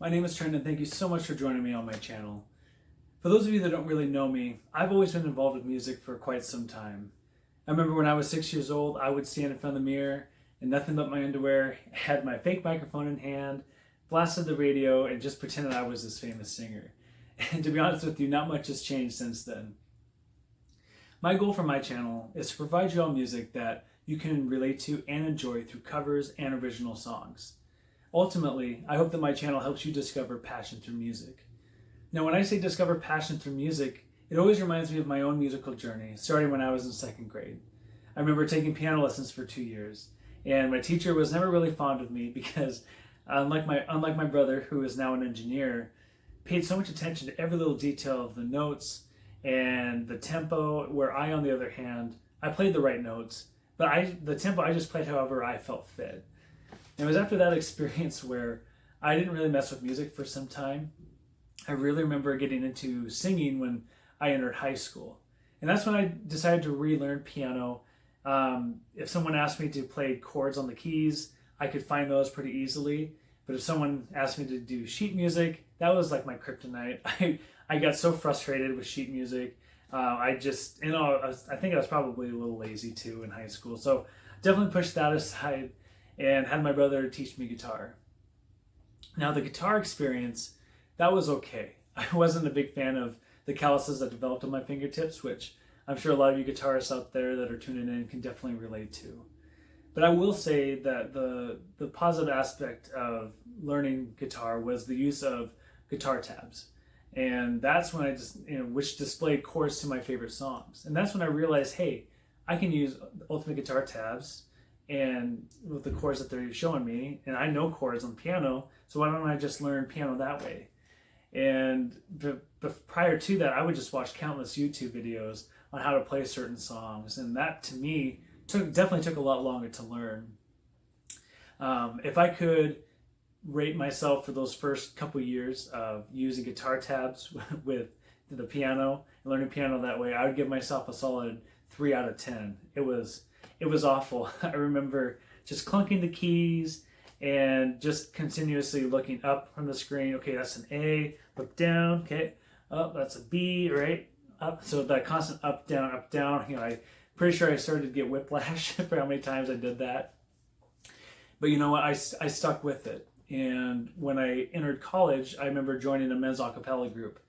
My name is Trenton, and thank you so much for joining me on my channel. For those of you that don't really know me, I've always been involved with music for quite some time. I remember when I was 6 years old, I would stand in front of the mirror in nothing but my underwear, had my fake microphone in hand, blasted the radio, and just pretended I was this famous singer. And to be honest with you, not much has changed since then. My goal for my channel is to provide you all music that you can relate to and enjoy through covers and original songs. Ultimately, I hope that my channel helps you discover passion through music. Now, when I say discover passion through music, it always reminds me of my own musical journey, starting when I was in second grade. I remember taking piano lessons for 2 years, and my teacher was never really fond of me because, unlike my brother, who is now an engineer, paid so much attention to every little detail of the notes and the tempo, where I, on the other hand, I played the right notes, but the tempo I just played however I felt fit. And it was after that experience where I didn't really mess with music for some time. I really remember getting into singing when I entered high school. And that's when I decided to relearn piano. If someone asked me to play chords on the keys, I could find those pretty easily. But if someone asked me to do sheet music, that was like my kryptonite. I got so frustrated with sheet music. I think I was probably a little lazy too in high school. So definitely pushed that aside and had my brother teach me guitar. Now, the guitar experience, that was okay. I wasn't a big fan of the calluses that developed on my fingertips, which I'm sure a lot of you guitarists out there that are tuning in can definitely relate to. But I will say that the positive aspect of learning guitar was the use of guitar tabs. And that's when which displayed chords to my favorite songs. And that's when I realized, hey, I can use Ultimate Guitar tabs and with the chords that they're showing me, and I know chords on piano, so why don't I just learn piano that way? And prior to that, I would just watch countless YouTube videos on how to play certain songs, and that to me definitely took a lot longer to learn. If I could rate myself for those first couple years of using guitar tabs with the piano and learning piano that way, I would give myself a solid 3 out of 10. It was awful. I remember just clunking the keys and just continuously looking up from the screen. Okay, that's an A, look down, okay, up, that's a B, right? Up, so that constant up, down, I'm pretty sure I started to get whiplash for how many times I did that. But you know what, I stuck with it. And when I entered college, I remember joining a men's a cappella group.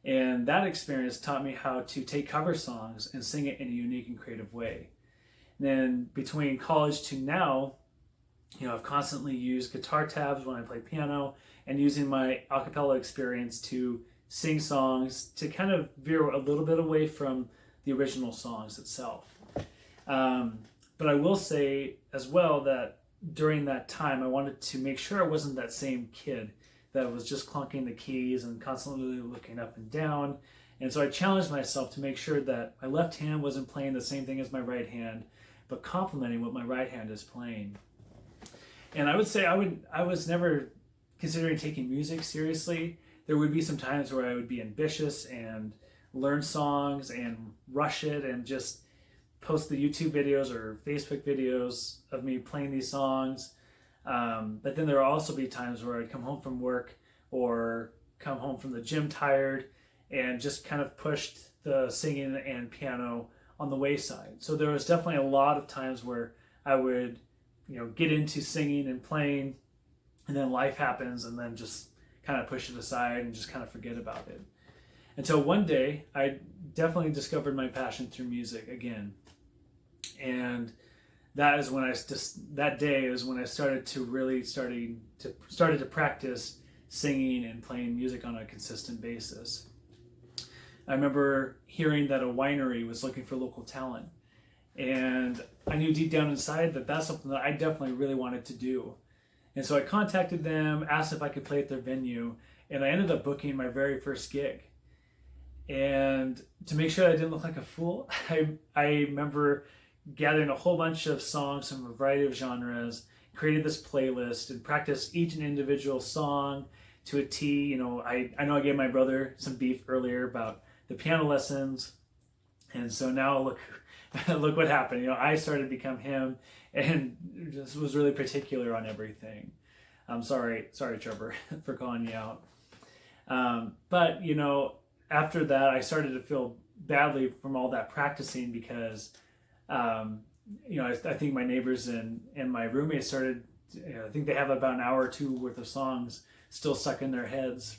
And that experience taught me how to take cover songs and sing it in a unique and creative way. And then between college to now, I've constantly used guitar tabs when I play piano and using my a cappella experience to sing songs to kind of veer a little bit away from the original songs itself. But I will say as well that during that time, I wanted to make sure I wasn't that same kid that was just clunking the keys and constantly looking up and down. And so I challenged myself to make sure that my left hand wasn't playing the same thing as my right hand, but complementing what my right hand is playing. And I would say I was never considering taking music seriously. There would be some times where I would be ambitious and learn songs and rush it and just post the YouTube videos or Facebook videos of me playing these songs. But then there would also be times where I'd come home from work or come home from the gym tired and just kind of pushed the singing and piano on the wayside. So there was definitely a lot of times where I would, get into singing and playing, and then life happens and then just kind of push it aside and just kind of forget about it. Until one day, I definitely discovered my passion through music again. And that is when that day is when I started to practice singing and playing music on a consistent basis. I remember hearing that a winery was looking for local talent, and I knew deep down inside that that's something that I definitely really wanted to do. And so I contacted them, asked if I could play at their venue, and I ended up booking my very first gig. And to make sure I didn't look like a fool, I remember gathering a whole bunch of songs from a variety of genres, created this playlist, and practiced each and individual song to a T. I know I gave my brother some beef earlier about the piano lessons, and so now look what happened. I started to become him and just was really particular on everything. I'm sorry, Trevor, for calling you out. But you know, after that, I started to feel badly from all that practicing because, you know, I think my neighbors and my roommates started. You know, I think they have about an hour or two worth of songs still stuck in their heads.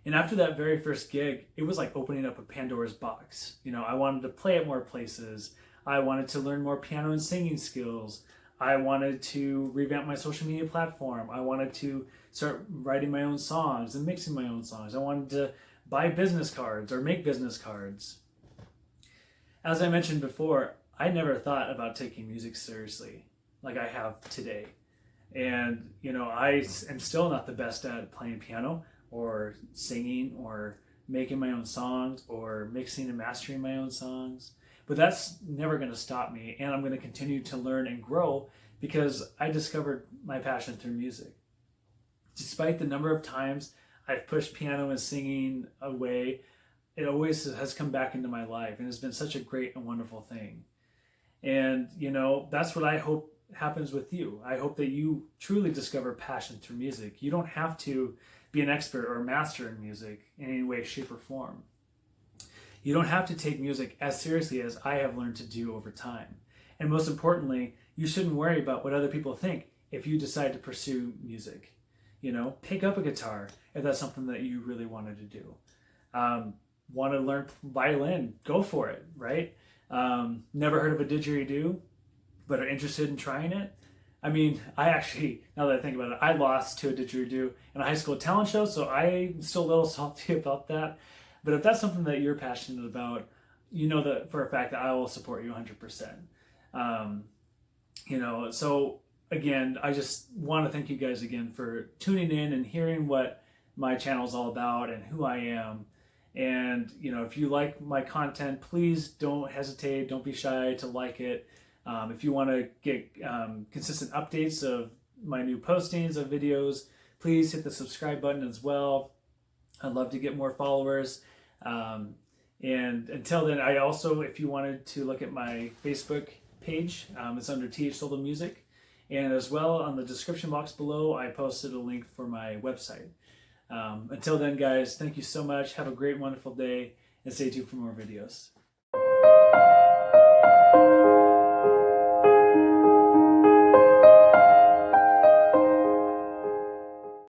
And after that very first gig, it was like opening up a Pandora's box. You know, I wanted to play at more places. I wanted to learn more piano and singing skills. I wanted to revamp my social media platform. I wanted to start writing my own songs and mixing my own songs. I wanted to buy business cards or make business cards. As I mentioned before, I never thought about taking music seriously like I have today. And, you know, I am still not the best at playing piano or singing or making my own songs or mixing and mastering my own songs. But that's never going to stop me, and I'm going to continue to learn and grow because I discovered my passion through music. Despite the number of times I've pushed piano and singing away, it always has come back into my life, and it's been such a great and wonderful thing. And, you know, that's what I hope happens with you. I hope that you truly discover passion through music. You don't have to be an expert or a master in music in any way, shape, or form. You don't have to take music as seriously as I have learned to do over time. And most importantly, you shouldn't worry about what other people think if you decide to pursue music. You know, pick up a guitar if that's something that you really wanted to do. Want to learn violin? Go for it, right? Never heard of a didgeridoo, but are interested in trying it? I mean, I actually, now that I think about it, I lost to a didgeridoo in a high school talent show, so I'm still a little salty about that. But if that's something that you're passionate about, you know that for a fact that I will support you 100%. You know, so again, I just want to thank you guys again for tuning in and hearing what my channel is all about and who I am. And, you know, if you like my content, please don't hesitate, don't be shy to like it. If you want to get consistent updates of my new postings of videos, please hit the subscribe button as well. I'd love to get more followers. And until then, I also, if you wanted to look at my Facebook page, it's under TH Solo Music. And as well, on the description box below, I posted a link for my website. Until then, guys, thank you so much. Have a great, wonderful day, and stay tuned for more videos.